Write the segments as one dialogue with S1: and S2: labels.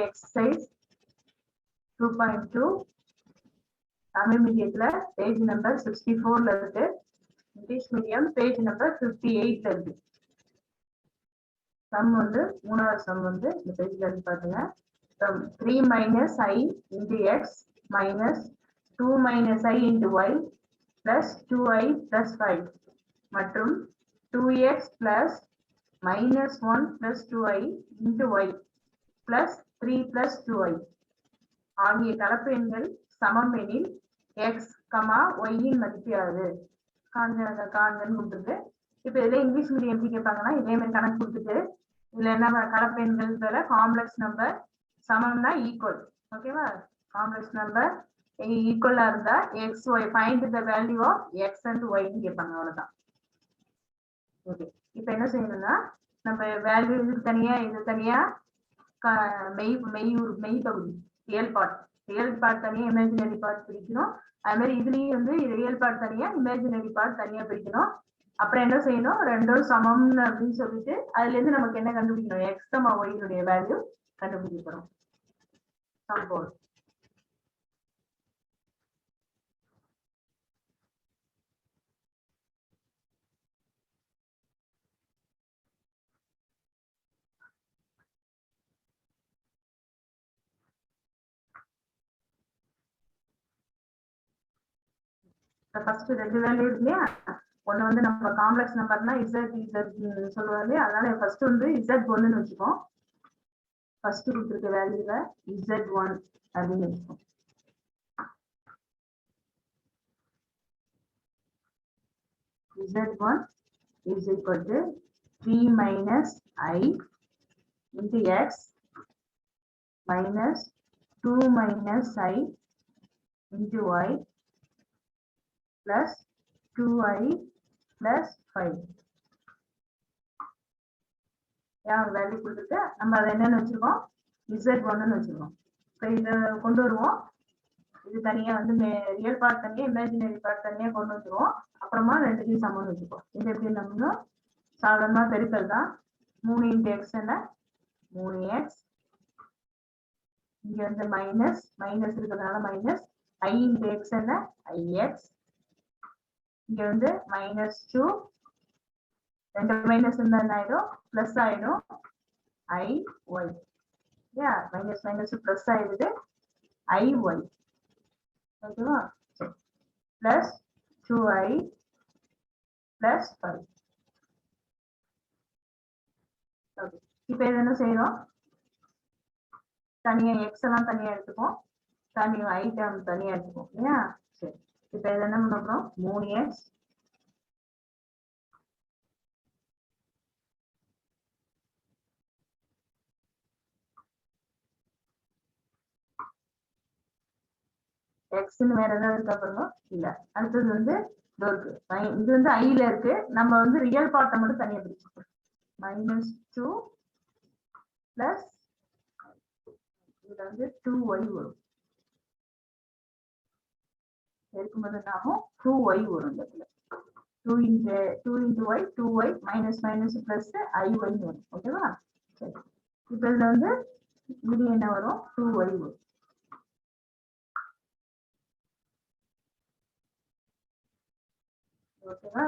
S1: exercise 2.2 Tamil mediumல page number 64 ல இருக்கு. English medium page number 58 ல இருக்கு. sum வந்து மூணாவது sum வந்து இந்த பேஜ்ல இருக்கு பாருங்க. 3 minus I into x minus 2 minus I into y plus 2i plus 5 மற்றும் 2x plus minus 1 plus 2i into y plus 3 plus 2i ஆகிய கலப்பு எண்கள் சமம் எனில் x, y இன் மதிப்பு யாது? காண்கன்னு கொடுத்துருக்கு. இப்ப இதுல இங்கிலீஷ் மீடியம் எப்படி கேட்பாங்கன்னா இதே மாதிரி கணக்கு கொடுத்துட்டு இதுல என்ன கலப்பு எண்கள் காம்ப்ளெக்ஸ் நம்பர் சமம்னா ஈக்குவல். ஓகேவா? காம்ப்ளெக்ஸ் நம்பர் ஈக்குவலா இருந்தா x y find the value of x and ஒய்ன்னு கேட்பாங்க. அவ்வளவுதான். ஓகே, இப்ப என்ன செய்யணும்னா நம்ம வேல்யூ இதுக்கு தனியா இது தனியா மெய் பகுதி ரியல் பார்ட் தனியா இமேஜினரி பார்ட் பிரிக்கணும். அது மாதிரி இதுலயும் வந்து ரியல் பார்ட் தனியா இமேஜினரி பார்ட் தனியா பிரிக்கணும். அப்புறம் என்ன செய்யணும், ரெண்டும் சமம் அப்படின்னு சொல்லிட்டு அதுல இருந்து நமக்கு என்ன கண்டுபிடிக்கணும், எக்ஸ் ஒய்னுடைய வேல்யூ கண்டுபிடிக்கணும். சம்போல் ஃபர்ஸ்ட் ரெண்டு வேல்யூ இருக்கு இல்லையா, ஒண்ணு வந்து நம்ம காம்ப்ளெக்ஸ் நம்பர்னா இசட் சொல்லுவாங்க. அதனால ஃபர்ஸ்ட் வந்து Z1ன்னு வச்சுப்போம். ஃபர்ஸ்ட் கொடுத்துருக்க வேல்யூல Z1 அப்படின்னு வச்சுப்போம். Z1 is equal to 3 minus I into x minus 2 minus I into y plus 2i plus 5. Value கொடுத்துட்டு நம்ம அதை என்னன்னு வச்சிருக்கோம், Z1ன்னு வச்சிருக்கோம். இப்போ இதை கொண்டு வருவோம். இது தனியா வந்து ரியல் பார்ட் தனியா இமேஜினரி பார்ட் தனியா கொண்டு வந்துருவோம். அப்புறமா ரெண்டுத்தையும் சமம் வச்சுப்போம். இது எப்படி நம்ம சாதாரணமா பெருக்கல் தான். 3 இன்டு எக்ஸ் என்ன 3x, இங்க வந்து மைனஸ் இருக்கிறதுனால மைனஸ், I இன்டு எக்ஸ் என்ன ix, இங்க வந்து -2, ரெண்டு மைனஸ் இருந்தா என்ன ஆயிடும், பிளஸ் ஆயிடும் iy. மைனஸ் மைனஸ் பிளஸ் ஆயிடுது iy. ஓகேவா? Plus 2i plus 5. ஓகே, இப்போ இது என்ன செய்யறோம், தனியா எக்ஸ் எல்லாம் தனியா எடுத்துப்போம், தனியா ஐட்டம் தனியா எடுத்துப்போம் இல்லையா? சரி, இப்போ இது என்ன பண்ண 3x எக்ஸ்ன்னு வேற ஏதாவது இருக்கா பாருங்க, இல்ல. அடுத்தது வந்து இது வந்து ஐல இருக்கு. நம்ம வந்து ரியல் பார்ட்டை மட்டும் தனியா பிரிச்சுக்கோம். -2 பிளஸ் இதுல வந்து 2y வரும். இருக்கும்போது நாமும் 2y வரும். இந்த இடத்துல 2 into y 2y minus minus plus iy வரும். ஓகேவா? சரி, இப்ப இதுல வந்து இது என்ன வரும், 2y வரும். ஓகேவா?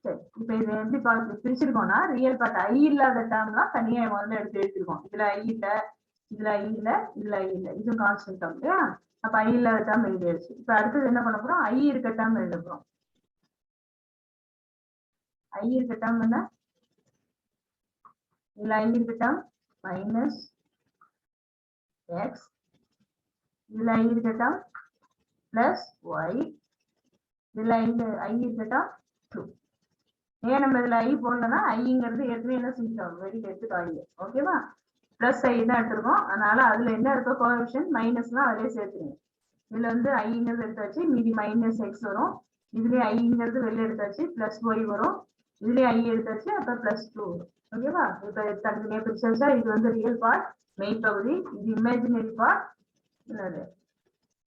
S1: சரி, இப்ப இது எப்படி பிரிச்சிருக்கோம்னா ரியல் பார்ட் ஐ இல்லாத டேர்ம்லாம் தனியா முதல்ல எடுத்து எழுதிருக்கோம். இதுல ஐ இல்ல, இதுல ஐ இல்ல, இதுல ஐ இல்ல, இது கான்ஸ்டன்ட் டேர்ம் இல்லையா? அப்ப ஐ இல்லாத டேர்ம் எழுதியாச்சு. இப்ப அடுத்தது என்ன பண்ண போறோம், ஐ இருக்க டேர்ம் எழுத போறோம். ஐ இருக்க டேர்ம் என்ன, இதுல ஐ இருக்க டேர்ம் மைனஸ் எக்ஸ், இதுல ஐ இருக்க டேர்ம் பிளஸ் ஒய், இதுல ஐ இருக்க டேர்ம் 2. ஏன் நம்ம இதுல ஐ போடலன்னா ஐங்கிறது ஏற்கனவே என்ன செஞ்சோம், வெளியில எடுத்துக்காங்க. ஓகேவா? பிளஸ் ஐ தான் எடுத்திருக்கோம். அதனால அதுல என்ன இருக்கோ கோஎஃபிஷியன்ட் மைனஸ்லாம் அதிலே சேர்த்துருங்க. இதுல வந்து ஐங்கிறது எடுத்தாச்சு, மீதி மைனஸ் எக்ஸ் வரும். இதுலயே ஐங்கிறது வெளியே எடுத்தாச்சு, பிளஸ் ஒய் வரும். இதுலயே ஐ எடுத்தாச்சு, அப்ப பிளஸ் 2 வரும். ஓகேவா? இப்ப தனித்தனியா பிரிச்சா இது வந்து ரியல் பார்ட் மெயின் பகுதி, இது இமேஜினரி பார்ட்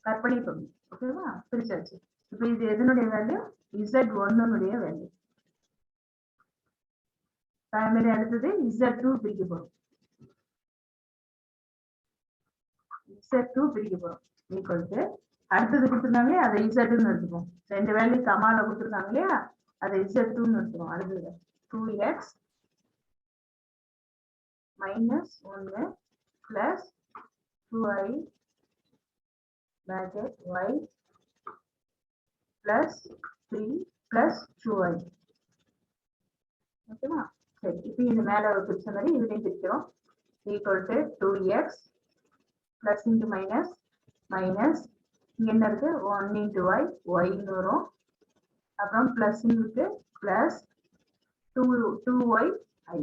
S1: கற்பனை பகுதி. ஓகேவா? பிரிச்சாச்சு. இப்ப இது எதனுடைய வேல்யூ, Z1 வேல்யூ. அடுத்தது Z2 பிரிக்க போறோம். Z2 பிரிக்க போறோம் ஈக்குவல் டு அடுத்தது கொடுத்துருந்தாங்களே அதை Z2ன்னு எடுத்துப்போம். ரெண்டு வேல்யூ கமால கொடுத்துருக்காங்க இல்லையா அதை Z2ன்னு எடுத்துப்போம். அடுத்தது 2x minus 1 plus 2i bracket y plus 3 plus 2i. ஓகேவா? சரி, இப்போ இது மேல ஒரு பிரிச்ச மாதிரி இதுலயும் பிரிக்கிறோம். Equal to 2x plus into minus minus இங்க என்ன இருக்கு 1 into y y வரும். அப்புறம் பிளஸ் இருக்கு பிளஸ் 2y i.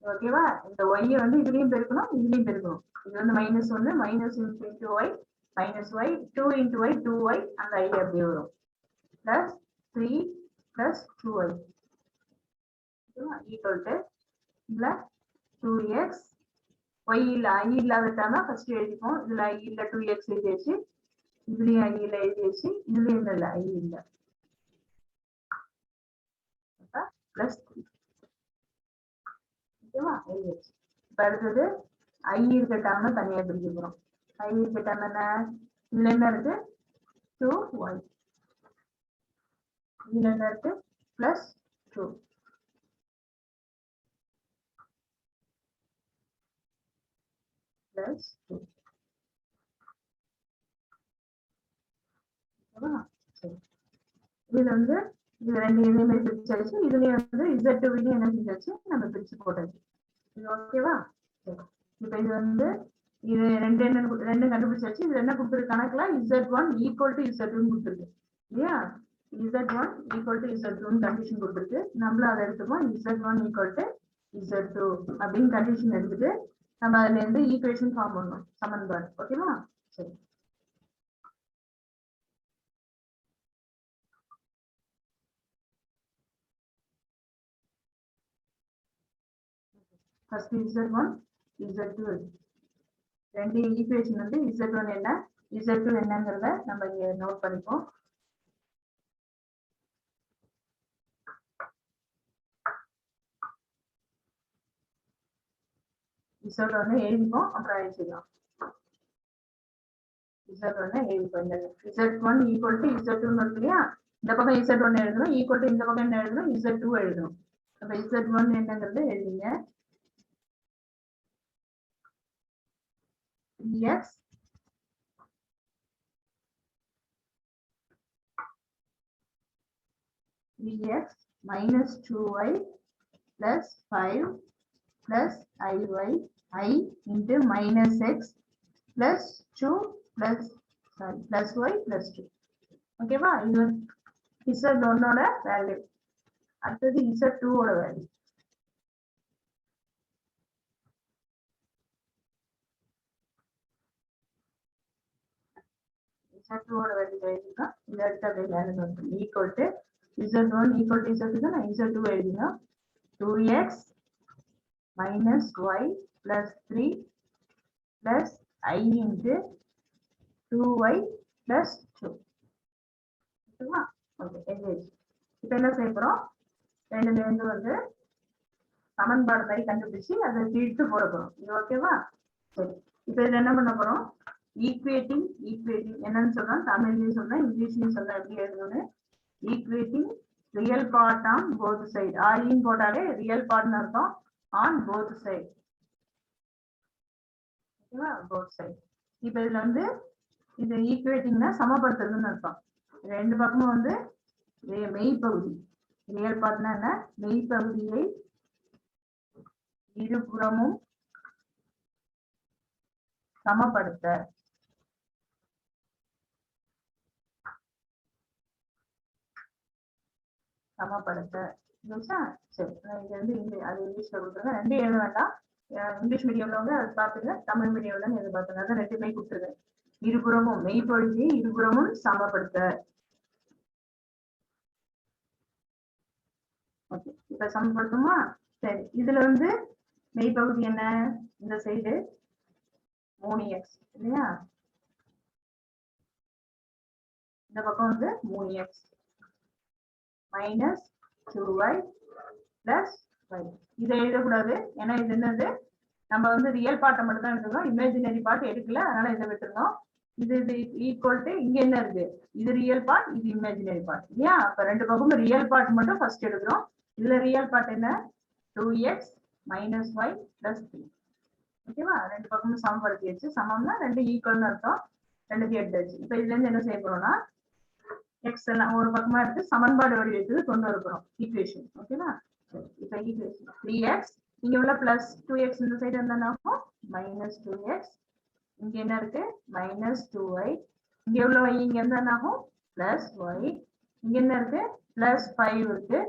S1: ஓகேவா? இந்த y வந்து இதுலயும் பெருக்கணும் இதுலயும் பெருக்கணும். இது வந்து -1 minus into y minus y 2 into y 2y அந்த i அப்படியே வரும் plus 3 plus 2y equal to இதுல 2x y இல்ல i இல்லாத டேர்ம் ஃபர்ஸ்ட் எழுதிப்போம். இதுல i இல்ல 2x எழுதியாச்சு, இதுலயும் i இல்ல எழுதியாச்சு, இதுலயும் இல்ல i இல்ல plus 3. ஓகேவா? எழுதியாச்சு. இப்ப அடுத்தது i இருக்க டேர்ம் தனியா பிரிக்க போறோம். i இருக்க டேர்ம் என்ன? இதுல என்ன இருக்கு 2y, இதுல என்ன இருக்கு plus 2 plus 2. சரி, இதுல வந்து இது ரெண்டு இதையுமே பிரிச்சாச்சு, இதுலயும் வந்து Z2 என்ன செஞ்சாச்சு நம்ம பிரிச்சு போட்டாச்சு. இது ஓகேவா? சரி, இப்ப இது வந்து இது ரெண்டு கண்டுபிடிச்சாச்சு. இது என்ன கொடுத்துருக்கு கணக்குல Z1 equal to Z2 கொடுத்துருக்கு இல்லையா? Z1 equal to Z2 condition கொடுத்துருக்கு. நம்மளும் அதை எடுத்துப்போம். Z1 equal to Z2 அப்படின்னு கண்டிஷன் எடுத்துட்டு நம்ம அதுல இருந்து ஈக்குவேஷன் ஃபார்ம் பண்ணணும், சமன்பாடு. ஓகேவா? சரி, ஃபர்ஸ்ட் Z1 Z2 ரெண்டு ஈக்குவேஷன் வந்து Z1 என்ன Z2 என்னங்கறத நம்ம இங்க நோட் பண்ணிப்போம். Z1 எழுதிப்போம், அப்புறம் எழுதிக்கலாம். Z1 எழுதிப்போம். Z1 equal to Z2 இல்லையா? இந்த பக்கம் Z1 எழுதணும், ஈக்குவல் டு இந்த பக்கம் என்ன எழுதணும் Z2 எழுதணும். அப்ப Z1 என்னங்கறத எழுதிங்க. 3x minus 2y plus 5 plus iy I into minus x plus 2 plus y plus 2. ஓகேவா? இது Z1 ஓட வேல்யூ. அடுத்தது Z2 ஓட வேல்யூ. Z2 ஓட வேல்யூ எழுதினா இந்த இடத்துல வேல்யூ வந்து equal to Z1 equal to Z2 தான் Z2 எழுதினா 2x minus y plus 3 plus I into 2y plus 2. ஓகேவா? ஓகே, எழுதியாச்சு. இப்போ என்ன செய்ய போறோம்? ரெண்டுல இருந்து வந்து சமன்பாடு மாதிரி கண்டுபிடிச்சு அதை தீர்த்து போட போறோம். இது ஓகேவா? சரி, இப்போ இதுல என்ன பண்ண போறோம்? ஈக்குவேட்டிங் என்னன்னு சொல்றோம், தமிழ்லயும் சொல்றேன் இங்கிலீஷ்லயும் சொல்றேன். எப்படி எழுதணும்னு equating real part on both side. ஆரியும் போட்டாலே ரியல் பார்ட்னு அர்த்தம், ஆன் போத் சைடு. ஓகேவா? Both side. இப்போ இதுல வந்து இது ஈக்குவேட்டிங்னா சமப்படுத்துறதுன்னு அர்த்தம். ரெண்டு பக்கமும் வந்து மெய்ப்பகுதி, ரியல் பார்ட்னா என்ன, மெய்ப்பகுதியை இருபுறமும் சமப்படுத்த. சரி, இது வந்து அது இங்கிலீஷ்ல கொடுத்துருங்க. ரெண்டு எழுத வேண்டாம். இங்கிலீஷ் மீடியம்ல வந்து அதை பார்த்துங்க, தமிழ் மீடியம்ல எது பார்த்துங்க. அதான் ரெண்டுமே கொடுத்துருங்க. இருபுறமும் மெய்ப்பகுதியை இருபுறமும் சமப்படுத்த. ஓகே, இப்ப சமப்படுத்துமா? சரி, இதுல வந்து மெய்ப்பகுதி என்ன, இந்த சைடு 3x இல்லையா? இந்த பக்கம் வந்து 3x minus 2y plus y. இதை எழுதக்கூடாது, ஏன்னா இது என்னது நம்ம வந்து ரியல் பார்ட்டை மட்டும் தான் எடுத்துக்கிறோம், இமேஜினரி பார்ட் எடுக்கல, அதனால இதை விட்டுருந்தோம். இது ஈக்குவல் டு இங்க என்ன இருக்கு, இது ரியல் பார்ட், இது இமேஜினரி பார்ட் இல்லையா? அப்ப ரெண்டு பக்கமும் ரியல் பார்ட் மட்டும் ஃபர்ஸ்ட் எடுக்கிறோம். இதுல ரியல் பார்ட் என்ன, 2x மைனஸ் ஒய் பிளஸ் 3. ஓகேவா? ரெண்டு பக்கமும் சமப்படுத்தியாச்சு. சமம்னா ரெண்டு ஈக்குவல்னு அர்த்தம். ரெண்டுத்தையும் எடுத்தாச்சு. இப்ப இதுல இருந்து என்ன செய்ய போறோம்னா, எக்ஸ் எல்லாம் ஒரு பக்கமா எடுத்து சமன்பாடு வடிவத்துக்கு கொண்டு வரப்போறோம், ஈக்குவேஷன். ஓகேவா? இப்ப ஈக்குவேஷன் 3x இங்க உள்ள பிளஸ் 2x இந்த சைடு இருந்தாலும் மைனஸ் 2x, இங்க என்ன இருக்கு மைனஸ் 2y, இங்க உள்ள y இங்க இருந்தாலும் பிளஸ் y, இங்க என்ன இருக்கு பிளஸ் 5 இருக்கு,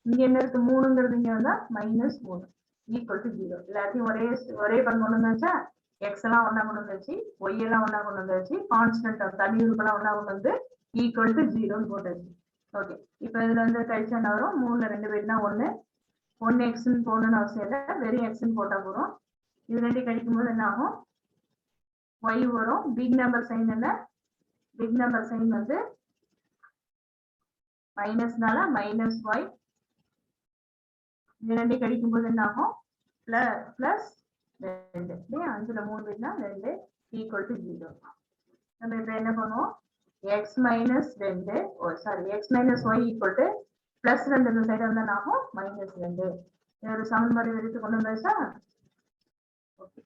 S1: இங்க என்ன இருக்கு 3ங்கிறது இங்க வந்தா மைனஸ் 3 ஈக்குவல் டு 0. எல்லாத்தையும் ஒரே பங்கு கொண்டு வந்தாச்சா, எக்ஸ் எல்லாம் ஒன்னா கொண்டு வந்தாச்சு, ஒய் எல்லாம் ஒன்னா கொண்டு வந்தாச்சு, கான்ஸ்டன்ட் தனி உறுப்பெல்லாம் ஒன்னா கொண்டு வந்து ஈக்குவல் டு 0 போட்டாச்சு. ஓகே, இப்ப இதுல வந்து கழிச்சா என்ன வரும், 3ல 2 பேர்னா 1 எக்ஸ்ன்னு போடணும்னு அவசியம் இல்லை, வெறும் எக்ஸ்ன்னு போட்டா போறோம். இது ரெண்டு கழிக்கும் போது என்ன ஆகும், ஒய் வரும். பிக் நம்பர் சைன் என்ன, பிக் நம்பர் சைன் வந்து மைனஸ்னால மைனஸ் ஒய். இது ரெண்டு கழிக்கும் போது என்ன ஆகும், பிளஸ் 2. 5ல 3 பேர்னா 2 ஈக்குவல் டு 0. நம்ம இப்ப என்ன பண்ணுவோம், x minus 2 x minus y equal to plus 2 இந்த சைடு வந்தா ஆகும் மைனஸ் 2. ஒரு சமன்பாடு எடுத்து கொண்டு வந்தாச்சா. ஓகே,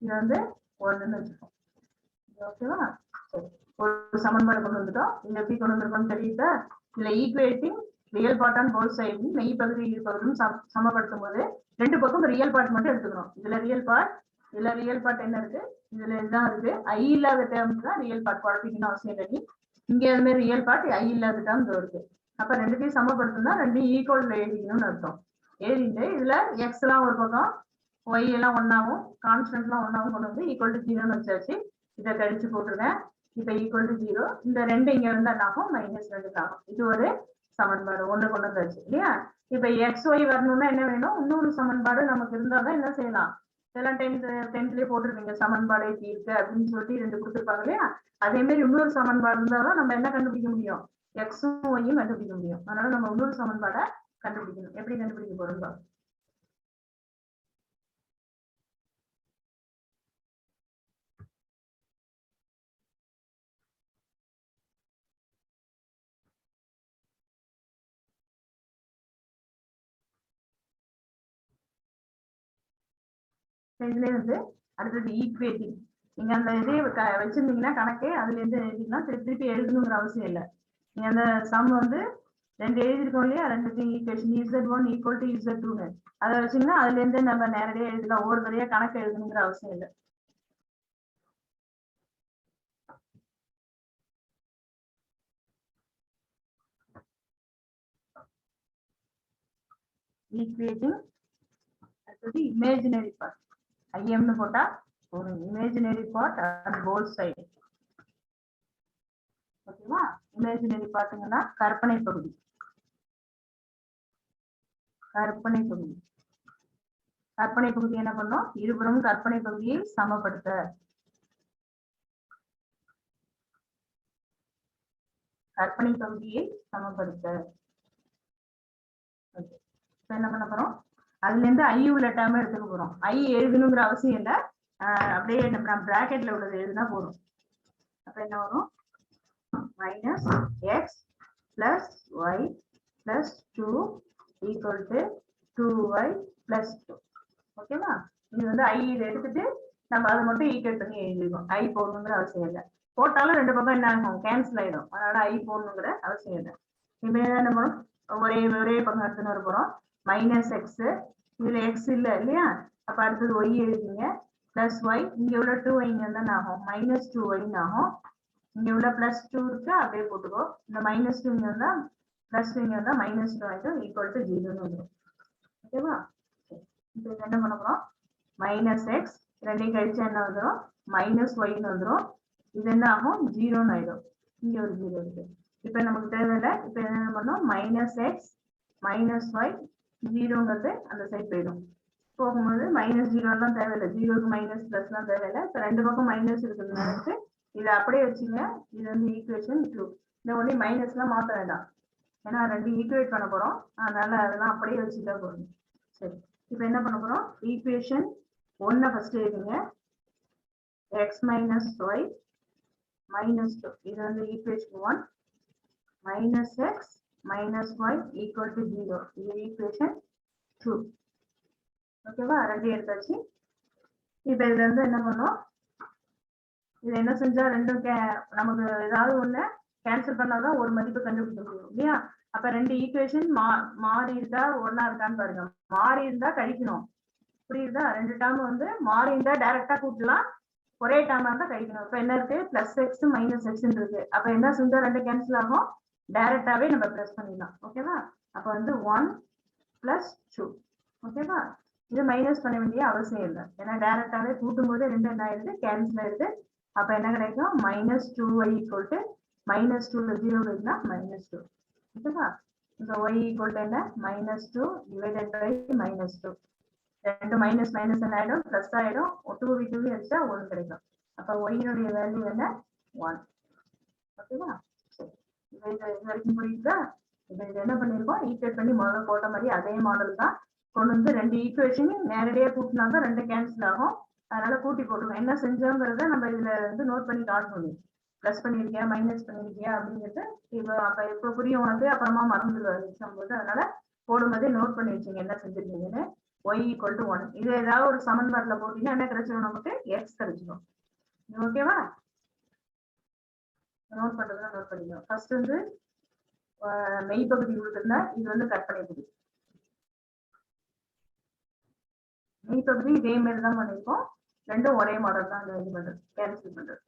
S1: இது வந்து 1ன்னு வச்சுக்கோம். ஓகேவா? சரி, ஒரு சமன்பாடு கொண்டு வந்துட்டோம். இங்க எப்படி கொண்டு வந்திருக்கோம்னு தெரியுதா? இதுல equating real part on both side, மெய் பகுதி பகுதியும் சமப்படுத்தும் போது ரெண்டு பக்கம் ரியல் பார்ட் மட்டும் எடுத்துக்கணும். இதுல ரியல் பார்ட் என்ன இருக்கு, இதுல இதுதான் இருக்கு. ஐ இல்லாத டேர்ம்ஸ் தான் ரியல் பார்ட், குழப்பிக்கணும் அவசியம் இல்லை. இங்க அது மாதிரி ரியல் பார்ட் ஐ இல்லாத டேர்ம்ஸ் இருக்கு. அப்ப ரெண்டுத்தையும் சமப்படுத்தணும்னா ரெண்டையும் ஈக்குவல் எழுதிக்கணும்னு அர்த்தம். எழுதிட்டு இதுல எக்ஸ் எல்லாம் ஒரு பக்கம், ஒய் எல்லாம் ஒன்னாவும், கான்ஸ்டன்ட் எல்லாம் ஒன்னாவும் கொண்டு வந்து ஈக்குவல் டு 0ன்னு வச்சாச்சு. இதை கழிச்சு போட்டுருக்கேன். இப்ப ஈக்குவல் டு 0, இந்த ரெண்டு இங்க இருந்தா ஆகும் மைனஸ் 2 ஆகும். இது ஒரு சமன்பாடு ஒண்ணு கொண்டு வந்தாச்சு இல்லையா? இப்ப எக்ஸ் ஒய் வரணும்னா என்ன வேணும், இன்னொரு சமன்பாடு நமக்கு இருந்தாதான் என்ன செய்யலாம். இதெல்லாம் 10th போட்டிருப்பீங்க, சமன்பாடை தீர்க்க அப்படின்னு சொல்லிட்டு 2 கொடுத்துருப்பாங்க இல்லையா? அதே மாதிரி இன்னொரு சமன்பாடு இருந்தாதான் நம்ம என்ன கண்டுபிடிக்க முடியும், எக்ஸும் ஒய்யும் கண்டுபிடிக்க முடியும். அதனால நம்ம இன்னொரு சமன்பாடை கண்டுபிடிக்கணும். எப்படி கண்டுபிடிக்க போறோம், இதுல வந்து அடுத்தது ஈக்குவேட்டிங். நீங்க அந்த இதே வச்சிருந்தீங்கன்னா கணக்கே அதுல இருந்து எழுதிக்கலாம், திருப்பி எழுதணுங்கிற அவசியம் இல்லை. நீங்க அந்த சம் வந்து ரெண்டு எழுதிருக்கோம் இல்லையா, ரெண்டு equation z1 equal to z2, அதை வச்சீங்கன்னா அதுல இருந்து நம்ம நேரடியா எழுதலாம், ஒவ்வொரு தடையா கணக்கு எழுதணுங்கிற அவசியம் இல்லை. ஈக்குவேட்டிங் அடுத்தது இமேஜினரி பார்ட், ஐஎம்னு போட்டா ஒரு imaginary part and both side. ஓகேவா? இமேஜினரி பார்ட்டுங்கன்னா கற்பனை பகுதி. கற்பனை பகுதி என்ன பண்ணும், இருபுறம் கற்பனை பகுதியை சமப்படுத்த. என்ன பண்ண போறோம், அதுல இருந்து ஐ உள்ள டேர்ம் எடுத்துக்க போறோம். ஐ எழுதணுங்கிற அவசியம் இல்லை, அப்படியே நம்ம பிராக்கெட்ல உள்ளது எழுதினா போதும். அப்ப என்ன வரும், minus x plus y plus 2 equal to 2y plus 2. ஓகேவா? இது வந்து ஐ இதை எடுத்துட்டு நம்ம அதை மட்டும் ஈக்குவேட் பண்ணி எழுதிருக்கோம். ஐ போடணுங்கிற அவசியம் இல்லை, போட்டாலும் ரெண்டு பக்கம் என்ன ஆகும், கேன்சல் ஆயிடும். அதனால ஐ போடணுங்கிற அவசியம் இல்லை. இப்ப என்ன பண்ணும், ஒரே பக்கம் எடுத்துன்னு வர போறோம். மைனஸ் எக்ஸ், இதுல எக்ஸ் இல்ல இல்லையா, அப்ப அடுத்தது ஒய் எழுதிங்க, பிளஸ் ஒய், இங்க உள்ள 2y இங்க இருந்தா ஆகும் மைனஸ் 2y ஆகும். இங்க உள்ள பிளஸ் 2 இருக்கு, அப்படியே போட்டுக்கோ. இந்த மைனஸ் 2 இங்க இருந்தா பிளஸ் 2 இங்க இருந்தா மைனஸ் 2 ஆயிடும், ஈக்குவல் டு 0ன்னு வந்துடும். ஓகேவா? இப்போ என்ன பண்ண போறோம், மைனஸ் எக்ஸ் ரெண்டையும் கழிச்சா என்ன வந்துடும், மைனஸ் ஒய்ன்னு வந்துடும். இது என்ன ஆகும், 0ன்னு ஆயிடும். இங்க ஒரு 0 இருக்கு. இப்ப நமக்கு தேவையில்லை. இப்ப என்ன பண்ணோம், மைனஸ் எக்ஸ் மைனஸ் ஒய், 0ங்கிறது அந்த சைட் போயிடும். போகும்போது மைனஸ் 0 எல்லாம் தேவையில்லை, 0க்கு மைனஸ் பிளஸ் எல்லாம் தேவையில்லை. இப்ப ரெண்டு பக்கம் மைனஸ் இருக்கிறதுனால இதை அப்படியே வச்சுங்க. இது வந்து ஈக்குவேஷன் 2. இந்த ஒண்ணு மைனஸ் எல்லாம் மாத்த வேண்டாம், ஏன்னா ரெண்டு ஈக்குவேட் பண்ண போறோம், அதனால அதெல்லாம் அப்படியே வச்சுட்டா போதும். சரி, இப்போ என்ன பண்ண போறோம், ஈக்குவேஷன் 1 ஃபர்ஸ்ட் எழுதுங்க. x minus y minus 2, இது வந்து equation 1. minus x minus y equal to 0, இது ஈக்குவேஷன் 2. ஓகேவா, ரெண்டு எடுத்தாச்சு. இப்போ இதுல இருந்து என்ன பண்ணோம், இது என்ன செஞ்சா ரெண்டும் நமக்கு ஏதாவது ஒண்ணு கேன்சல் பண்ணாதான் ஒரு மதிப்பு கண்டுபிடிக்க முடியும் இல்லையா. அப்ப ரெண்டு ஈக்குவேஷன் மாறி இருந்தா ஒன்னா இருக்கான்னு பாருங்க. மாறி இருந்தா கழிக்கணும், புரியுதா. ரெண்டு டேர்ம் வந்து மாறி இருந்தா டைரக்டா கூட்டலாம், ஒரே டேர்மா இருந்தா கழிக்கணும். இப்ப என்ன இருக்கு, பிளஸ் எக்ஸ் மைனஸ் எக்ஸ் இருக்கு. அப்ப என்ன செஞ்சா ரெண்டு கேன்சல் ஆகும், டைரக்டாவே நம்ம பிளஸ் பண்ணிடலாம். ஓகேவா, அப்ப வந்து 1 + 2. ஓகேவா, இது மைனஸ் பண்ண வேண்டிய அவசியம் இல்லை, ஏன்னா டைரக்டாவே கூட்டும் போது ரெண்டு என்ன ஆயிடுது, கேன்சல் ஆயிடுது. அப்ப என்ன கிடைக்கும், -2y = -2ல 0 வைனா -2. ஓகேவா, இப்போ y = என்ன, -2 / -2. ரெண்டு மைனஸ் மைனஸ் என்ன ஆயிடும், பிளஸ் ஆயிடும். 2 வி 2 அடிச்சா 1 கிடைக்கும். அப்ப y னுடைய வேல்யூ என்ன, 1. ஓகேவா, இது வரைக்கும் புரியுதா. இப்போ இது என்ன பண்ணிருக்கோம், ஈக்குவேட் பண்ணி முதல்ல போட்ட மாதிரி அதே மாடல் தான் கொண்டு வந்து ரெண்டு ஈக்குவேஷனையும் நேரடியா கூட்டினாங்க, ரெண்டு கேன்சல் ஆகும். அதனால கூட்டி போட்டுருவோம். என்ன செஞ்சோங்கிறத நம்ம இதுல வந்து நோட் பண்ணி காட்டணும். பிளஸ் பண்ணிருக்கியா மைனஸ் பண்ணிருக்கியா அப்படிங்கிறது இப்போ அப்ப இப்போ புரியும் உனக்கு, அப்புறமா மறந்துடுவாரு எக்ஸாம் போது. அதனால போடும்போதே நோட் பண்ணி வச்சுங்க என்ன செஞ்சிருக்கீங்கன்னு. y = 1, இது ஏதாவது ஒரு சமன்பாட்டில் போட்டீங்கன்னா என்ன கிடைச்சிடும், நமக்கு x கிடைச்சிடும். ஓகேவா, நோட் பண்றதுனா நோட் பண்ணிக்கணும். ஃபர்ஸ்ட் வந்து மெய்ப்பகுதி கொடுத்துருந்தா இது வந்து கற்பனை பகுதி. மெய்ப்பகுதி இதே மாதிரி தான் பண்ணிருக்கோம், ரெண்டும் ஒரே மாடல் தான். இது பண்றது கேன்சல் பண்றது.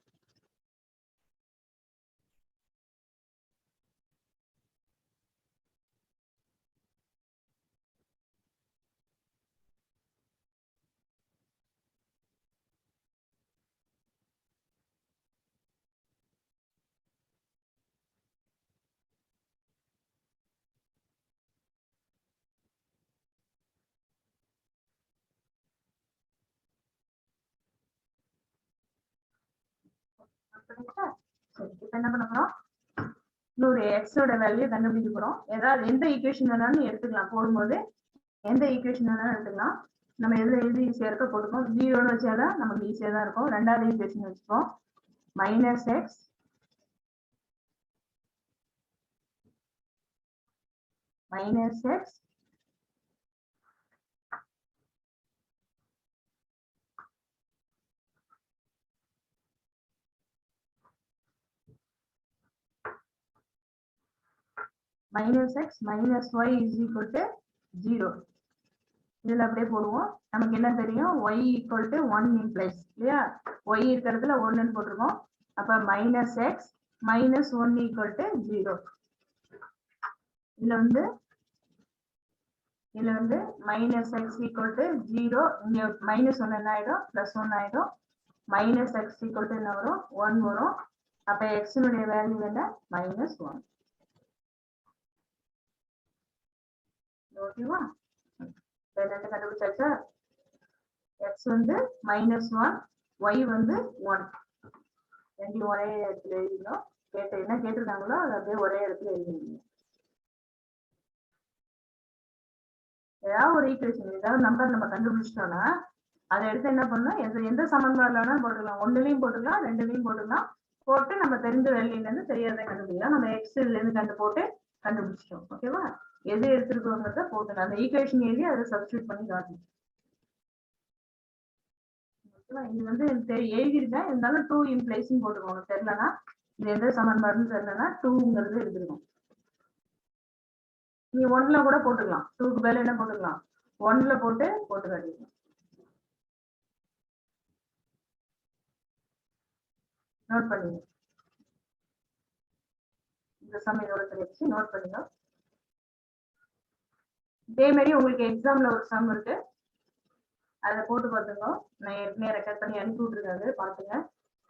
S1: இப்ப என்ன பண்ண போறோம், இன்னொரு எக்ஸோட வேல்யூ கண்டுபிடிக்க போறோம். ஏதாவது எந்த ஈக்குவேஷன் வேணாலும் எடுத்துக்கலாம், போடும்போது எந்த ஈக்குவேஷன் வேணாலும் எடுத்துக்கலாம். நம்ம எதுல எது ஈஸியா இருக்க போட்டுக்கோம். 0ன்னு வச்சாதான் நமக்கு ஈஸியா தான் இருக்கும். ரெண்டாவது ஈக்குவேஷன் வச்சுப்போம், -x -x -x -y = 0. இதுல அப்படியே போடுவோம். நமக்கு என்ன தெரியும், y = 1 implies இல்லையா, y இருக்கிற இடத்துல 1ன்னு போட்டிருக்கோம். அப்ப -x -1 = 0. இதுல வந்து -x = 0, இங்க -1 என்ன ஆயிடும், +1 ஆயிடும். -x = என்ன வரும், 1 வரும். அப்ப x னுடைய வேல்யூ என்ன, -1. ஓகேவா, ரெண்டு கண்டுபிடிச்சாச்சா. x வந்து -1, y வந்து 1. ரெண்டையும் ஒரே இடத்துல எழுதிக்கணும். என்ன கேட்டிருக்காங்களோ அதை அப்படியே ஒரே இடத்துல எழுதிக்கணும். ஏதாவது ஒரு ஈக்குவேஷன், ஏதாவது நம்பர் நம்ம கண்டுபிடிச்சிட்டோம்னா அதை எடுத்து என்ன பண்ணணும், எந்த சமன்பாடுல வேணா போட்டுக்கலாம். ஒண்ணுலயும் போட்டுக்கலாம், ரெண்டுலயும் போட்டுக்கலாம். போட்டு நம்ம தெரிஞ்ச வேலையில இருந்து தெரியாத கண்டுபிடிக்கலாம். நம்ம எக்ஸ்ல இருந்து போட்டு கண்டுபிடிச்சிட்டோம். ஓகேவா, எது எடுத்துருக்கோங்கிறத போட்டு அந்த ஈக்குவேஷன் எழுதி அதை சப்ஸ்டியூட் பண்ணி காட்டணும். இது வந்து எழுதிருக்கேன், இருந்தாலும் 2 implies போட்டுக்கோங்க. தெரியலன்னா, இது எந்த சமன்பாடுன்னு தெரியலன்னா 2ங்கிறது எடுத்துருக்கோம். நீ 1ல கூட போட்டுக்கலாம், 2க்கு மேல என்ன போட்டுக்கலாம், 1ல போட்டு காட்டிக்கலாம். நோட் பண்ணுங்க, இந்த சமயோட வச்சு நோட் பண்ணுங்க. இதே மாதிரி உங்களுக்கு எக்ஸாம்ல ஒரு சம் இருக்கு, அதை போட்டு பார்த்துங்க. நான் ஏற்கனவே ரெக்கார்ட் பண்ணி அனுப்பி விட்டுருக்காரு, பாத்துங்க.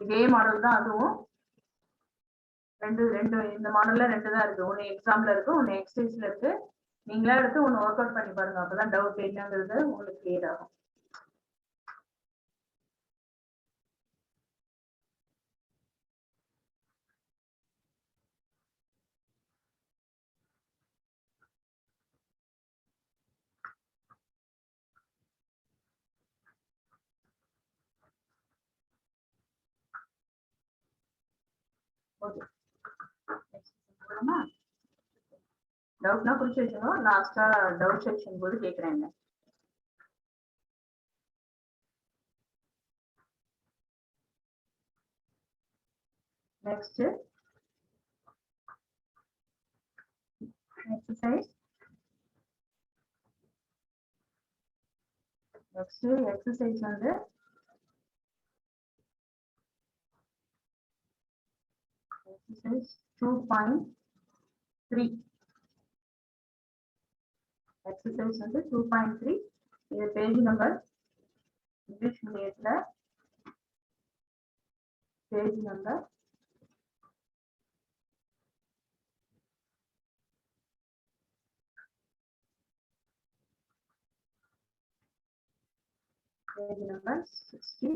S1: இதே மாடல் தான் அதுவும். ரெண்டு இந்த மாடல்ல ரெண்டு தான் இருக்கு. ஒன்னு எக்ஸாம்ல இருக்கு, ஒன்னு எக்ஸசைஸ்ல இருக்கு. நீங்களா எடுத்து ஒன்னு ஒர்க் அவுட் பண்ணி பாருங்க, அப்பதான் டவுட் என்னங்கிறது உங்களுக்கு கிளியர் ஆகும். டவுட்னா குறிச்சு வச்சுக்கணும். லாஸ்டா டவுட் செக்ஷன் போது கேக்குறேன். Next exercise. நெக்ஸ்ட் எக்ஸசைஸ் வந்து exercise 2.3. exercise வந்து 2.3. இது பேஜ் நம்பர் இங்கிலீஷ் மீடியத்துல பேஜ் நம்பர் 60.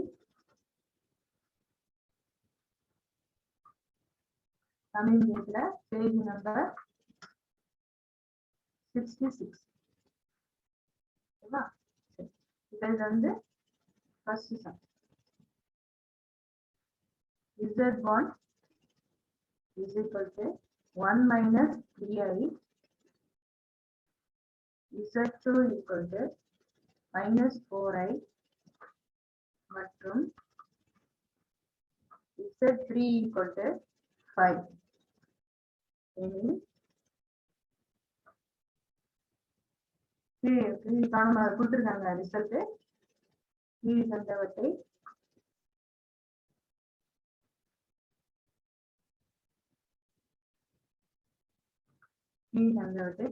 S1: தமிழ் மீடியத்துல பேஜ் நம்பர் 66. ஓகேவா? இது வந்து first sum. Z1 is equal to 1 minus 3i. Z2 equal to minus 4i. மற்றும் Z3 equal to 5. எனில் கொடுத்திருக்காங்க ரிசல்ட். கீழ்கண்டவற்றை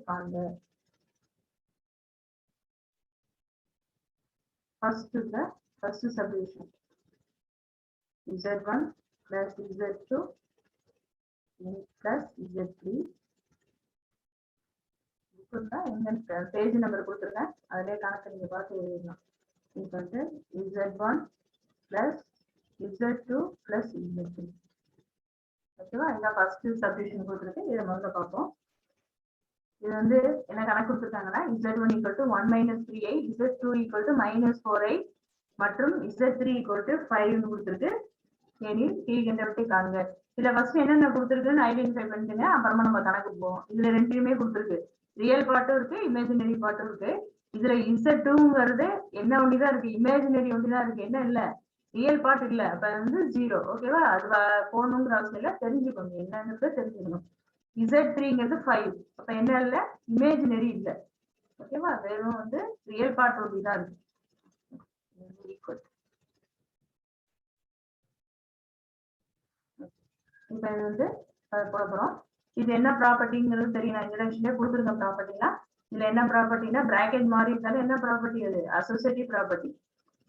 S1: காண்க. first subdivision Z1 plus Z2 plus Z3. Page number கொடுத்துருக்கேன், அதிலே கணக்கு நீங்க பார்த்து எழுதலாம். Z1 plus Z2 plus Z3. ஓகேவா? இதான் ஃபர்ஸ்ட் சப்டிவிஷன் கொடுத்துருக்கு. இதை முதல்ல பார்ப்போம். இது வந்து என்ன கணக்கு கொடுத்துருக்காங்கன்னா Z1 equal to 1 minus 3i, Z2 equal to minus 4i மற்றும் Z3 equal to 5 கொடுத்துருக்கு. எனில் கீழ்கண்டவற்றை காண்க. இதுல ஃபர்ஸ்ட் என்னென்ன கொடுத்துருக்குன்னு ஐடென்டிஃபை பண்ணிட்டுங்க, அப்புறமா நம்ம கணக்கு போவோம். இதுல ரெண்டுமே கொடுத்துருக்கு, ரியல் பார்ட்டும் இருக்கு, இமேஜினரி பார்ட்டும் இருக்கு. இதுல Z2ங்கிறது என்ன ஒண்டிதான் இருக்கு, இமேஜினரி ஒண்டிதான் இருக்கு, என்ன இல்ல ரியல் பார்ட் இல்ல. அப்ப வந்து 0. ஓகேவா? அது போகணுங்கிற அவசியம் இல்ல, தெரிஞ்சுக்கோங்க என்னன்னு தெரிஞ்சுக்கணும். Z3ங்கிறது 5. அப்ப என்ன இல்ல, இமேஜினரி இல்ல. ஓகேவா? வெறும் வந்து ரியல் பார்ட் ஒண்டிதான் இருக்கு. இப்ப இது வந்து போட போறோம். இது என்ன ப்ராப்பர்ட்டிங்கிறது தெரியும், இன்ட்ரோடக்ஷன்ல கொடுத்துருக்க ப்ராப்பர்ட்டினா. இதுல என்ன ப்ராப்பர்ட்டினா பிராக்கெட் மாதிரி இருந்தாலும் என்ன ப்ராப்பர்ட்டி, அது அசோசியேட்டிவ் ப்ராப்பர்ட்டி.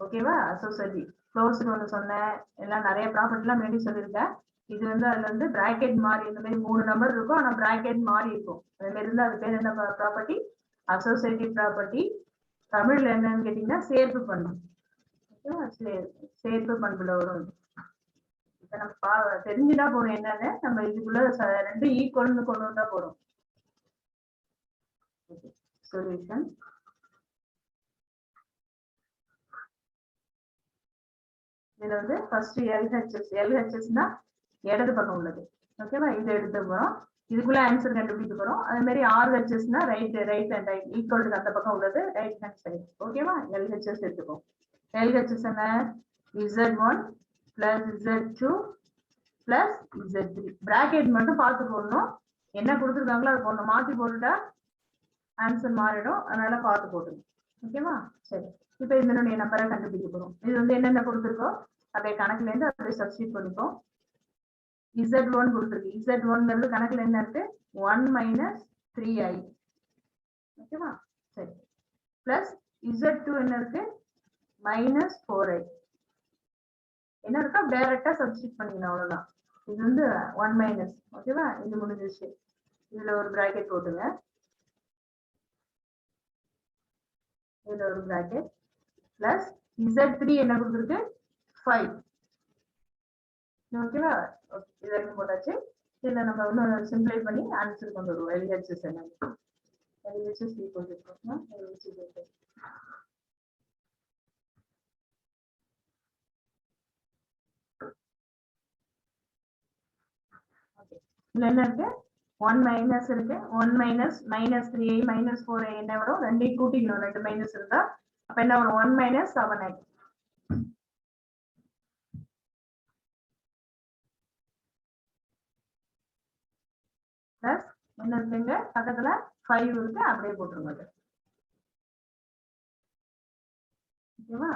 S1: ஓகேவா? அசோசியேட்டிவ் க்ளோஸ்டு ஒன்று சொன்னேன், எல்லாம் நிறைய ப்ராப்பர்ட்டிலாம் முன்னாடி சொல்லியிருக்கேன். இது வந்து அதுல வந்து பிராக்கெட் மாறி இந்த மாதிரி 3 நம்பர் இருக்கும், ஆனா பிராக்கெட் மாறி இருக்கும். அது மாதிரி இருந்தா அது பேர் என்ன ப்ராப்பர்ட்டி, அசோசியேட்டிவ் ப்ராப்பர்ட்டி. தமிழ்ல என்னன்னு கேட்டீங்கன்னா சேர்ப்பு பண்பு. ஓகேவா? சேர்ப்பு பண்புல வரும். இப்ப நம்ம தெரிஞ்சுட்டா போறோம் என்னன்னு, நம்ம இதுக்குள்ள 2 ஈக்குவல்னு கொண்டு வந்தா போறோம். சொல்யூஷன். இதுல வந்து ஃபர்ஸ்ட் LHSனா இடது பக்கம் உள்ளது. ஓகேவா? இதை எடுத்து போறோம், இதுக்குள்ள ஆன்சர் கண்டுபிடிக்க போறோம். அதே மாதிரி RHSனா ரைட் ஹேண்ட் ஈக்குவல் டு அந்த பக்கம் உள்ளது, ரைட் ஹேண்ட் சைடு. ஓகேவா? LHS எடுத்துக்கோம். LHS என்ன, Z1 plus Z2 plus Z3. Bracket மட்டும் பார்த்து போடணும், என்ன கொடுத்துருக்காங்களோ அது போடணும். மாத்தி போட்டுட்டா ஆன்சர் மாறிடும், அதனால பார்த்து போட்டுருங்க. ஓகேவா? சரி, இப்ப இதனுடைய நம்பரை கண்டுபிடிக்க போறோம். இது வந்து என்னென்ன கொடுத்துருக்கோம் அப்படியே கணக்குல இருந்து அப்படியே சப்ஸ்டிட் பண்ணிப்போம். Z1 கொடுத்துருக்கு, Z1 கணக்குல என்ன இருக்கு, 1 minus 3i. ஓகேவா? சரி, பிளஸ் Z2 என்ன இருக்கு, minus 4i. என்ன இருக்கா, டைரக்டா சப்ஸ்டிட் பண்ணிக்கணும், அவ்வளவுதான். இது வந்து 1 minus. ஓகேவா? இது முடிஞ்சிருச்சு. இதுல ஒரு பிராக்கெட் போட்டுங்க, இதுல ஒரு பிராக்கெட் பிளஸ் Z3 என்ன கொடுத்துருக்கு, 5. ஓகேவா? இதற்கு போட்டாச்சு. இதுல நம்ம இன்னும் சிம்பிளை பண்ணி ஆன்சர் கொண்டு வருவோம். LHS என்ன, LHS equal to இதுல என்ன இருக்கு, 1 மைனஸ் இருக்கு 1 minus minus 3i minus 4i என்ன வரும் ரெண்டையும் கூட்டிக்கணும் ரெண்டு மைனஸ் இருந்தா அப்ப என்ன வரும் 1 மைனஸ் 7i பிளஸ் என்ன இருக்குங்க பக்கத்துல 5 இருக்கு அப்படியே போட்டுருங்க ஓகேவா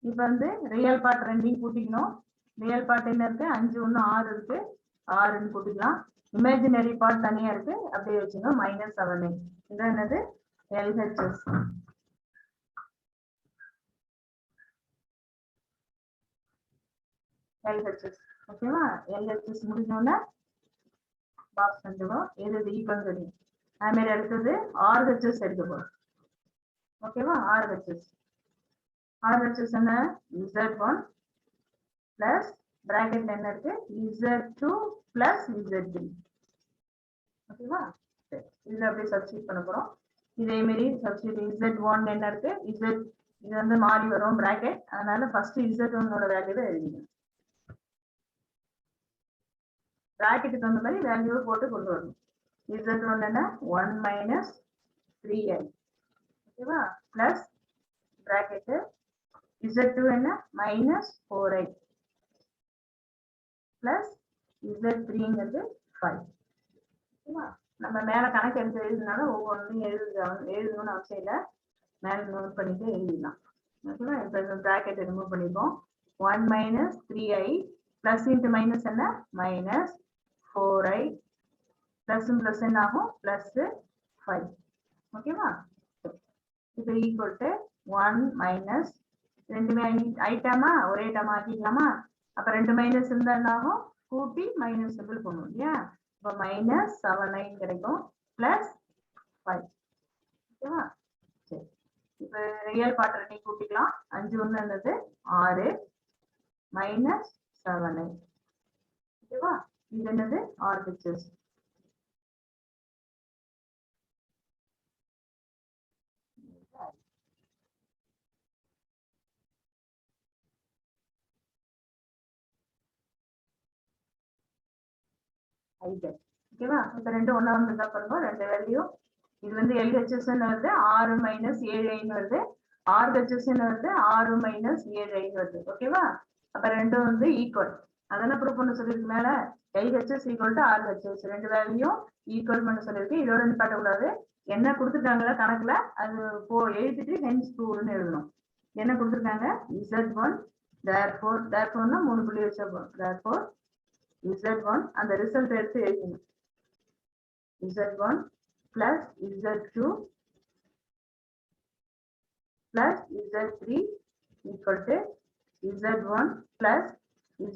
S1: இப்ப வந்து ரியல் பார்ட் ரெண்டையும் கூட்டிக்கணும் ரியல் பார்ட் என்ன இருக்கு 5 1 6 இருக்கு 6ன்னு கூட்டிக்கலாம் இமேஜினரி பார்ட் தனியா இருக்கு அப்படியே வச்சுக்கணும் மைனஸ் 7 இதான் என்னது LHS LHS ஓகேவா LHS முடிஞ்சோன்னா பாக்ஸ் வந்துடும் எது ஈக்குவல் தெரியும் அது மாதிரி அடுத்தது RHS எடுக்க போறோம் ஓகேவா RHS என்ன Z1 பிளஸ் பிராக்கெட் என்ன இருக்கு Z2 பிளஸ் Z3 ஓகேவா இதுல அப்படியே சப்ஸ்டிட் பண்ண போறோம் இதே மாதிரி சப்ஸ்டிட் Z1 என்ன இருக்கு Z இது வந்து மாறி வரும் பிராக்கெட் அதனால ஃபர்ஸ்ட் Z1 ஓட வேல்யூ எழுதிக்கணும் பிராக்கெட்டுக்கு அந்த மாதிரி வேல்யூ போட்டு கொண்டு வரணும் Z1 என்ன 1 மைனஸ் 3i ஓகேவா பிளஸ் பிராக்கெட் Z2 என்ன மைனஸ் 4i பிளஸ் Z3ங்கிறது 5 ஓகேவா நம்ம மேல கணக்கு எடுத்து எழுதுனால ஒவ்வொன்றையும் எழுதணும்னு அவசியம் இல்லை மேல நோட் பண்ணிட்டு எழுதிடலாம் ஓகேவா இப்போ இந்த பிராக்கெட் ரிமூவ் பண்ணிப்போம் 1 minus 3i plus into minus என்ன மைனஸ் 4i பிளஸ் பிளஸ் என்ன ஆகும் பிளஸ் 5 ஓகேவா இப்போ ஈக்குவல் டு 1 மைனஸ் ரெண்டுமே ஐட்டமா ஒரே டமா ஆக்கிக்கலாமா அப்ப ரெண்டு மைனஸ் இருந்தா என்ன ஆகும் கூட்டி மைனஸ் சிம்பிள் பண்ணுவோம் இல்லையா இப்போ மைனஸ் 7i கிடைக்கும் பிளஸ் 5 ஓகேவா சரி இப்போ ரியல் பார்ட் ரெண்டையும் கூட்டிக்கலாம் 5 1 என்னது 6 மைனஸ் 7i ஓகேவா இது என்னது RHS ஓகேவா இப்ப ரெண்டு ஒண்ணா வந்து பாருங்க ரெண்டு வேல்யூ இது வந்து LHS வருது 6 மைனஸ் 7i வருது RHS வருது 6 மைனஸ் 7i வருது ஓகேவா அப்ப ரெண்டும் வந்து ஈக்குவல் அதெல்லாம் ப்ரூவ் பண்ண சொல்லிருக்கு மேல LHS ஈக்குவல் டு RHS ரெண்டு வேல்யூ ஈக்குவல் பண்ண சொல்லிருக்கு இதோட நிப்பாட்ட கூடாது என்ன கொடுத்துருக்காங்களா கணக்குல அது எழுதிட்டு ஹென்ஸ் ப்ரூவ்னு எழுதணும் என்ன கொடுத்துருக்காங்க Z1 therefore னா 3 புள்ளி வச்சா போதும் therefore Z1 அந்த ரிசல்ட் எடுத்து எழுதணும் Z1 plus Z2 plus Z3 equal to Z1 plus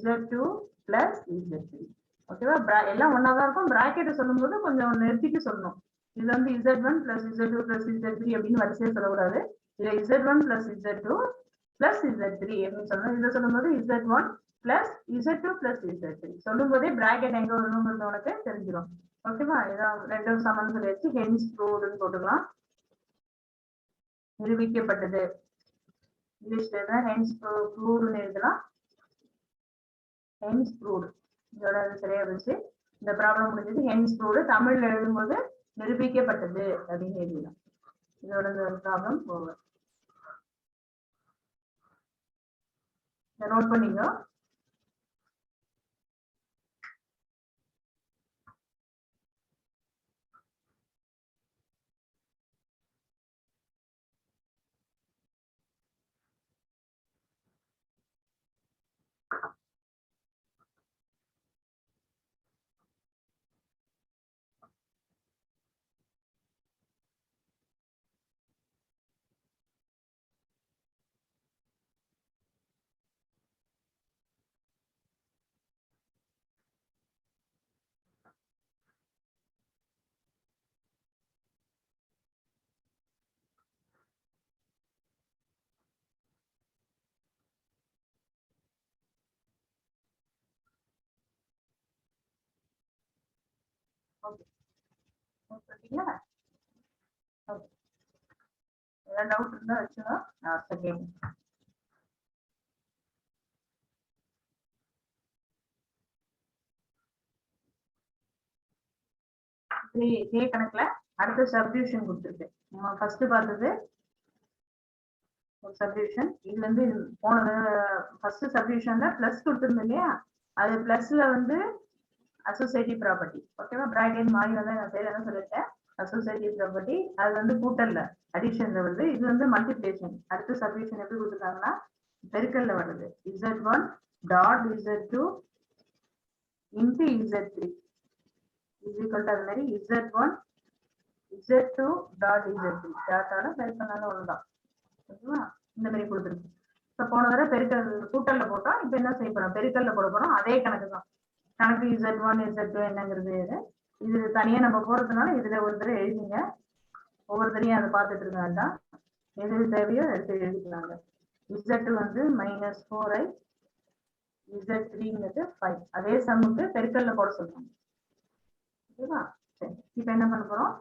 S1: Z2 plus Z3 ஓகேவா எல்லாம் ஒண்ணா தான் இருக்கும் பிராக்கெட் சொல்லும்போது கொஞ்சம் நிறுத்திட்டு சொல்லணும் இது வந்து Z1 plus Z2 plus Z3 அப்படின்னு வரிசையா சொல்லக்கூடாது இதுல Z1 plus Z2 plus Z3 அப்படின்னு சொல்லணும் இதை சொல்லும்போது Z1 plus Z2 plus Z3 சொல்லும்போதே பிராக்கெட் எங்க வரணும்னு உனக்கு தெரிஞ்சிடும் ஓகேவா இதான் ரெண்டும் சமன் சொல்லி வச்சு ஹென்ஸ் ப்ரூவ்டுன்னு போட்டுக்கலாம் நிரூபிக்கப்பட்டது இங்கிலீஷ்ல ஹென்ஸ் ப்ரூவ்டுன்னு எழுதலாம் ஹென்ஸ் ப்ரூவ்டு இதோட சரியா இருந்துச்சு இந்த ப்ராப்ளம் முடிஞ்சது ஹென்ஸ் ப்ரூவ்டு தமிழ்ல எழுதும்போது நிரூபிக்கப்பட்டது அப்படின்னு எழுதலாம் இதோட இந்த ப்ராப்ளம் ஓவர் நோட் பண்ணிக்கோ ஓகே ஓகேங்களா ஓகே ஏதாவது டவுட் இருந்தா வச்சுக்கோ நான் செகண்ட் இதே கணக்குல அடுத்த சப்டிவிஷன் கொடுத்துருக்கு. ஃபர்ஸ்ட் பார்த்தது சப்டிவிஷன். இதுல இருந்து போன ஃபர்ஸ்ட் சப்டிவிஷன்ல பிளஸ் கொடுத்துருந்தோம் இல்லையா, அது பிளஸ்ல வந்து அசோசியேட்டிவ் ப்ராப்பர்ட்டி. ஓகேவா, பிராக்கெட் மாறி வந்து நான் பேர் என்ன சொல்லிட்டேன், அசோசியேட்டிவ் ப்ராப்பர்ட்டி. அது வந்து கூட்டல்ல அடிஷன்ல வருது, இது வந்து மல்டிப்ளிகேஷன். அடுத்த சப்டிவிஷன் எப்படி கொடுத்துருக்காங்கன்னா பெருக்கல்ல வருது. Z1 dot Z2 into Z3 is equal to அது மாதிரி Z1 Z2 டாட் Z3 டாட்டால பெருக்கனால ஒண்ணுதான். ஓகேவா, இந்த மாதிரி கொடுத்துருக்கு. இப்போ போன தடவை பெருக்கல் கூட்டல்ல போட்டோம், இப்போ என்ன செய்ய போறோம், பெருக்கல்ல போட போறோம். அதே கணக்கு தான். கணக்கு Z1 Z2 என்னங்கிறது இது தனியா நம்ம போடுறதுனால இதுல ஒரு தடவை எழுதிங்க, ஒவ்வொரு தடையும் அதை பார்த்துட்டு இருக்க வேண்டாம். எது தேவையோ எடுத்து எழுதிக்கலாங்க. Z2 வந்து -4i, Z3ங்கிறது 5. அதே சம்முக்கு பெருக்கல்ல போட சொல்றாங்க. ஓகேவா, சரி. இப்போ என்ன பண்ண போறோம்,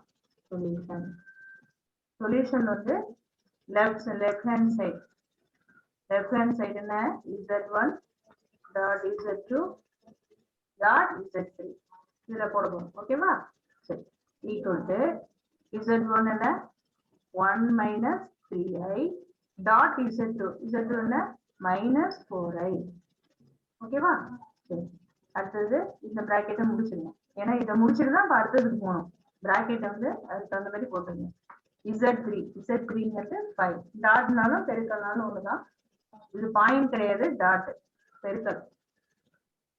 S1: சொல்யூஷன். சொல்யூஷன் வந்து லெஃப்ட் ஹேண்ட் சைடு என்ன, Z1 dot Z2 dot Z3 இதுல போட போறோம். ஓகேவா, சரி. ஈக்குவல் டு Z1 என்ன 1 minus 3i டாட் Z2 என்ன -4i. ஓகேவா, சரி. அடுத்தது இந்த பிராக்கெட்டை முடிச்சிருங்க, ஏன்னா இதை முடிச்சுட்டு தான் அடுத்ததுக்கு போகணும். பிராக்கெட்டை வந்து அதுக்கு தகுந்த மாதிரி போட்டுருங்க. Z3ங்கிறது 5. டாட்னாலும் பெருக்கல்னாலும் ஒண்ணுதான், இது பாயிண்ட் கிடையாது, டாட் பெருக்கல்.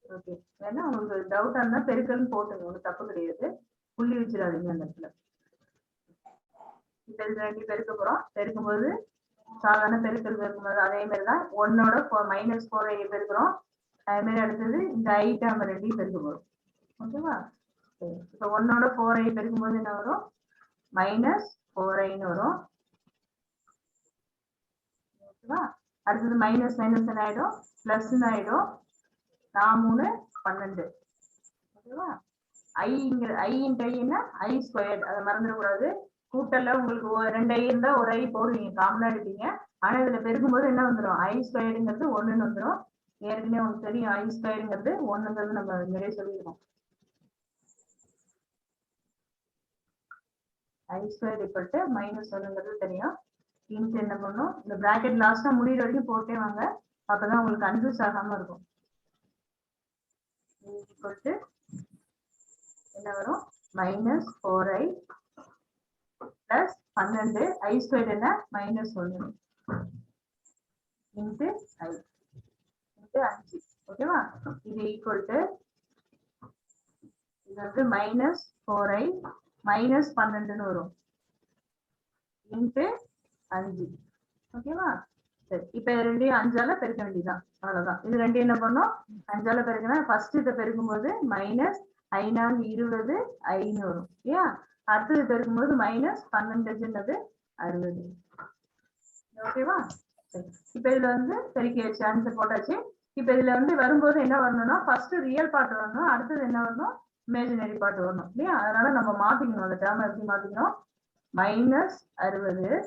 S1: ஓகே, ஏன்னா உங்களுக்கு டவுட்டா இருந்தா பெருக்கல்னு போட்டுங்க, ஒன்றும் தப்பு கிடையாது, புள்ளி வச்சிடாதீங்க அந்த இடத்துல. இப்போ இது ரெண்டு பெருக்க போறோம். பெருக்கும்போது சாதாரண பெருக்கல் பெருக்கும்போது அதே மாதிரி தான் 1ஓட -4i பெருக்கிறோம். அதே மாதிரி அடுத்தது இந்த i நம்ம ரெண்டையும் பெருக்க போறோம். ஓகேவா, இப்போ 1ஓட 4i பெருக்கும்போது என்ன வரும், -4iன்னு வரும். ஓகேவா, அடுத்தது மைனஸ் என்ன ஆயிடும், பிளஸ் ஆயிடும். 3 12. ஓகேவா, i என்ன i ஸ்கொயர்ட், அதை மறந்துடக்கூடாது. கூட்டல்ல உங்களுக்கு 2 i இருந்தா ஒரு i போடுவீங்க, காமனா எடுப்பீங்க. ஆனா இதுல பெருக்கும்போது என்ன வந்துடும், i ஸ்கொயர்டுங்கிறது 1ன்னு வந்துடும். ஏற்கனவே உங்களுக்கு தெரியும் i ஸ்கொயர்டுங்கிறது 1ங்கிறது நம்ம நிறைய சொல்லியிருக்கோம். i ஸ்கொயர் ஈக்குவல் டு -1ங்கிறது தெரியும். இன்ட்டு என்ன பண்ணும், இந்த பிராக்கெட் லாஸ்டா முடிகிற வரைக்கும் போட்டே வாங்க, அப்பதான் உங்களுக்கு கன்ஃபியூஸ் ஆகாம இருக்கும். ஈக்குவல் டு என்ன வரும், -4i பிளஸ் 12 i ஸ்கொயர் என்ன -1 இன்ட்டு i இன்ட்டு 5. ஓகேவா, இது ஈக்குவல் டு இது வந்து -4i -12ன்னு வரும் இன்ட்டு 5. ஓகேவா, சரி. இப்ப ரெண்டையும் 5ஆல பெருக்க வேண்டியதுதான், அவ்வளவுதான். இது ரெண்டையும் என்ன பண்ணும், 5ஆல பெருக்கினா ஃபர்ஸ்ட் இதை பெருக்கும்போது -i4 20 iன்னு வரும் இல்லையா. அடுத்தது பெருக்கும்போது -12 60. ஓகேவா, சரி. இப்ப இதுல வந்து பெருக்கி வச்சு ஆன்சர் போட்டாச்சு. இப்ப இதுல வந்து வரும்போது என்ன வரணும்னா, ஃபர்ஸ்ட் ரியல் பார்ட் வரணும், அடுத்தது என்ன வரணும், இமேஜினரி பார்ட் வரணும் இல்லையா. அதனால நம்ம மாத்திக்கணும், அந்த டேர்ம் எப்படி மாத்திக்கணும், -60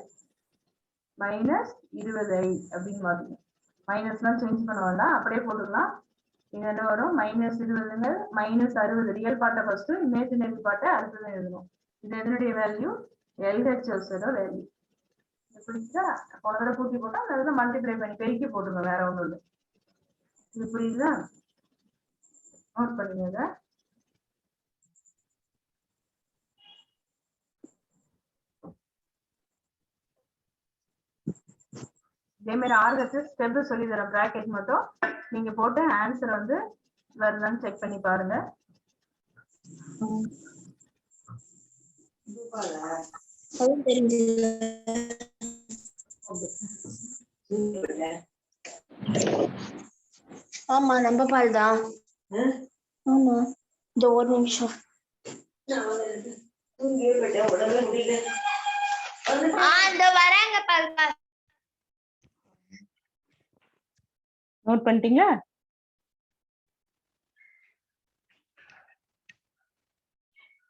S1: -20i அப்படின்னு மாத்திக்கணும். மைனஸ்லாம் சேஞ்ச் பண்ண வேண்டாம், அப்படியே போட்டுக்கலாம். இது என்ன வரும், -20ங்க -60 ரியல் பார்ட்டை ஃபர்ஸ்ட், இமேஜினரி பார்ட்டை அடுத்தது எழுதணும். இது எதனுடைய வேல்யூ, LHSஓட வேல்யூ. புரியுதா, போன தடவை கூட்டி போட்டா அதை மல்டிப்ளை பண்ணி பெருக்கி போட்டுங்க, வேற ஒண்ணும் இல்லை. இது புரியுதா, நோட் பண்ணுங்க. இதே மாதிரி RHS ஸ்டெப் சொல்லி தரேன், பிராக்கெட் மட்டும் நீங்க போட்டு ஆன்சர் வந்து வருதான்னு செக் பண்ணி பாருங்க.
S2: ஆமா, நம்ம பால் தான். ஆமா, இந்த ஒரு நிமிஷம். வராங்க பாருங்க.
S1: நோட் பண்ணிட்டீங்களா,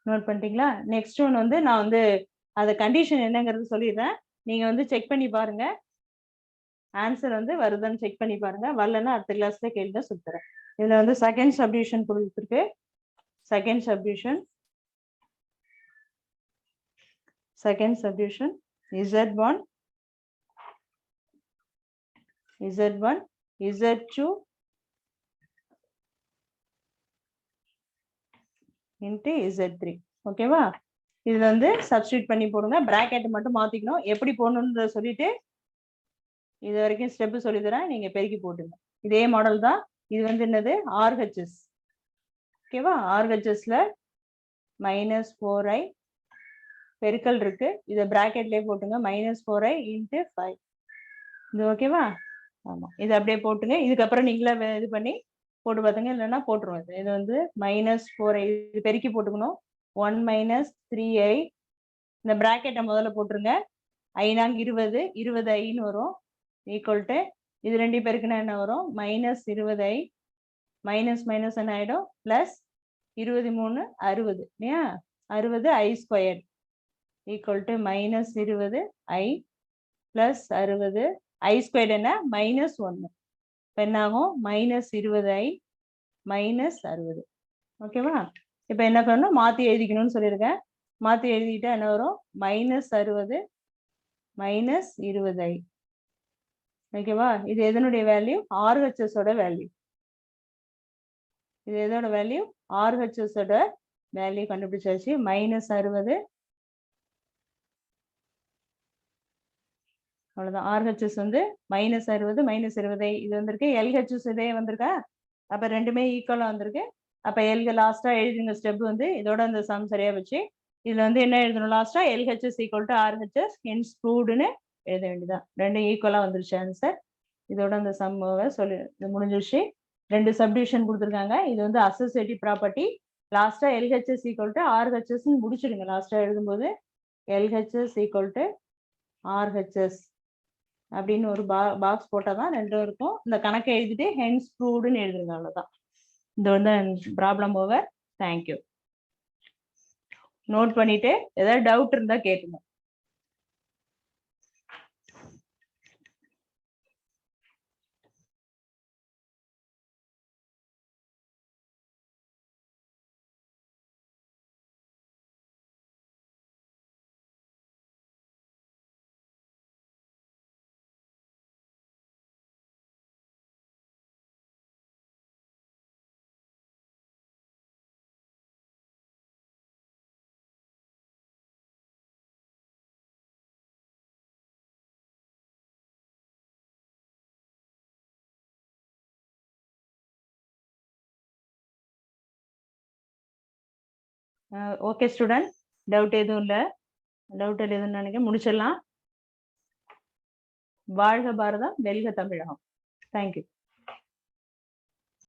S1: நோட் பண்ணிட்டீங்களா. நெக்ஸ்ட் ஒன் வந்து நான் வந்து அந்த கண்டிஷன் என்னங்கிறது சொல்லிடுறேன், நீங்க வந்து செக் பண்ணி பாருங்க, ஆன்சர் வந்து வருதுன்னு செக் பண்ணி பாருங்க. வரலன்னா அடுத்த கிளாஸ்ல கேள்வி தான் சொல்லித்தரேன். இதுல வந்து செகண்ட் சப்டிவிஷன் கொடுத்துருக்கு. Second subdivision
S3: Second substitution, Z1, Z1, Z2 into Z3. ஓகேவா? இதுல வந்து சப்ஸ்டிட்யூட் பண்ணி போடுங்க. பிராக்கெட் மட்டும் மாத்திக்கணும். எப்படி போடணும்ன்றத சொல்லிட்டு இது வரைக்கும் ஸ்டெப் சொல்லி தரேன், நீங்க பெருக்கி போட்டுங்க. இதே மாடல் தான். இது வந்து என்னது? RHS. ஓகேவா? RHSல -4i பெருக்கல் இருக்கு. இதை பிராக்கெட்லயே போட்டுங்க. -4i into 5. இது ஓகேவா? ஆமா, இது அப்படியே போட்டுங்க. இதுக்கப்புறம் நீங்களே இது பண்ணி போட்டு பார்த்துங்க, இல்லைன்னா போட்டுருவோம். இது வந்து -4i இது பெருக்கி போட்டுக்கணும். 1 - 3i இந்த பிராக்கெட்டை முதல்ல போட்டுருங்க. 5 20 20iன்னு வரும். ஈக்குவல் டு இது ரெண்டையும் பெருக்குனா என்ன வரும்? -20i மைனஸ் மைனஸ் என்ன ஆயிடும்? பிளஸ் 23 60 இல்லையா? 60i² equal to -20i plus 60i² என்ன? -1. இப்போ என்ன ஆகும்? -20i -60. ஓகேவா? இப்போ என்ன பண்ணணும்? மாற்றி எழுதிக்கணும்னு சொல்லியிருக்கேன். மாற்றி எழுதிக்கிட்டா என்ன வரும்? -60 -20i. ஓகேவா? இது எதனுடைய வேல்யூ? RHS ஓட வேல்யூ. இது எதோட வேல்யூ? RHS ஓட வேல்யூ கண்டுபிடிச்சாச்சு. -60 அவ்வளவுதான். RHS வந்து -60 -20i இது வந்திருக்கு. LHS இதே வந்திருக்கா? அப்ப ரெண்டுமே ஈக்குவலா வந்திருக்கு. அப்ப லாஸ்டா எழுதுங்க ஸ்டெப் வந்து இதோட அந்த சம் சரியா வச்சு இதுல வந்து என்ன எழுதணும்? லாஸ்டா LHS equal to RHS hence ப்ரூவ்டுன்னு எழுத வேண்டியதான். ரெண்டும் ஈக்குவலா வந்துருச்சு ஆன்சர். இதோட அந்த சம் சொல்லி முடிஞ்சிருச்சு. 2 சப்டிவிஷன் கொடுத்துருக்காங்க. இது வந்து அசோசியேட்டிவ் ப்ராப்பர்ட்டி. லாஸ்டா LHS ஈக்குவல் டு RHS முடிச்சிடுங்க. லாஸ்டா எழுதும்போது LHS ஈக்குவல் டு RHS அப்படின்னு ஒரு பாக்ஸ் போட்டாதான் ரெண்டும் இருக்கும். இந்த கணக்கை எழுதிட்டு ஹென்ஸ் ப்ரூவ்டுன்னு எழுதுங்க. அவ்வளவுதான். இது வந்து ப்ராப்ளம் ஓவர். தேங்க்யூ. நோட் பண்ணிட்டு ஏதாவது டவுட் இருந்தா கேட்டுங்க. ஓகே ஸ்டூடெண்ட், டவுட் எதுவும் இல்லை. டவுட் எதுவும் நினைக்க முடிச்சிடலாம். வாழ்க பாரதம், வெல்க தமிழகம். தேங்க்யூ.